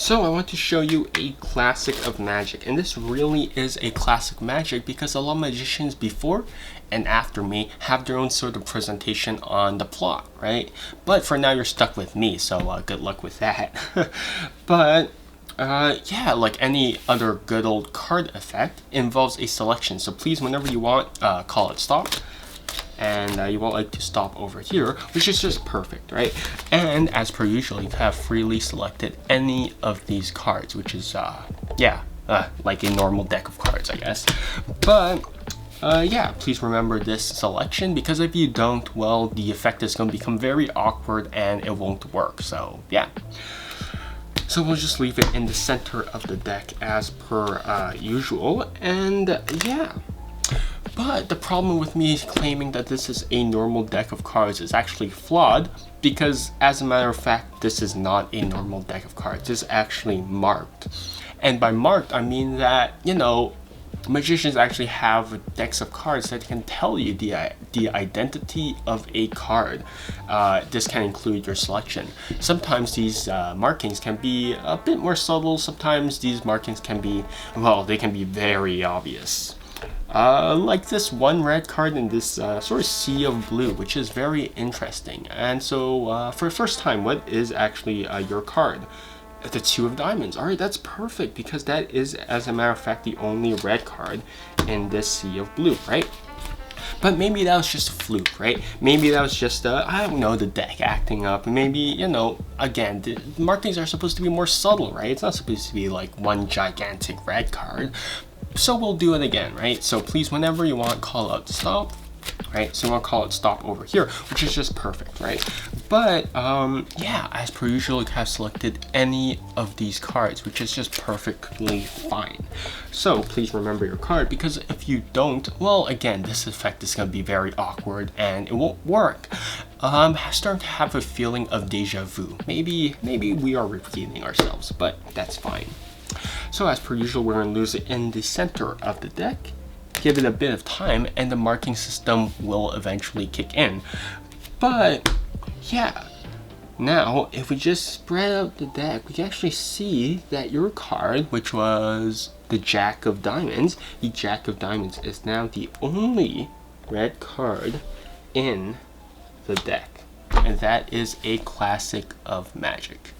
So I want to show you a classic of magic, and this really is a classic magic because a lot of magicians before and after me have their own sort of presentation on the plot, right? But for now you're stuck with me, so good luck with that. But yeah, like any other good old card effect, involves a selection. So please, whenever you want, call it stop. And you won't like to stop over here, which is just perfect, right? And as per usual, you have freely selected any of these cards, which is like a normal deck of cards, I guess. But yeah, please remember this selection, because if you don't, well, the effect is going to become very awkward and it won't work. So yeah, so we'll just leave it in the center of the deck as per usual. And yeah, but the problem with me claiming that this is a normal deck of cards is actually flawed, because as a matter of fact, this is not a normal deck of cards. It's actually marked. And by marked, I mean that, you know, magicians actually have decks of cards that can tell you the identity of a card. This can include your selection. Sometimes these markings can be a bit more subtle. Sometimes these markings can be, well, they can be very obvious. Like this one red card in this sort of sea of blue, which is very interesting. And so for the first time, what is actually your card? The Two of Diamonds. Alright, that's perfect, because that is, as a matter of fact, the only red card in this sea of blue, right? But maybe that was just a fluke, right? Maybe that was just, I don't know, the deck acting up. Maybe, you know, again, the markings are supposed to be more subtle, right? It's not supposed to be like one gigantic red card. So we'll do it again, right? So please, whenever you want, call out stop, right? So we'll call it stop over here, which is just perfect, right? But yeah, as per usual, you have selected any of these cards, which is just perfectly fine. So please remember your card, because if you don't, well, again, this effect is going to be very awkward and it won't work. I'm starting to have a feeling of deja vu. Maybe we are repeating ourselves, but that's fine. So as per usual, we're going to lose it in the center of the deck. Give it a bit of time and the marking system will eventually kick in. But yeah, now if we just spread out the deck, we can actually see that your card, which was the Jack of Diamonds, the Jack of Diamonds is now the only red card in the deck. And that is a classic of magic.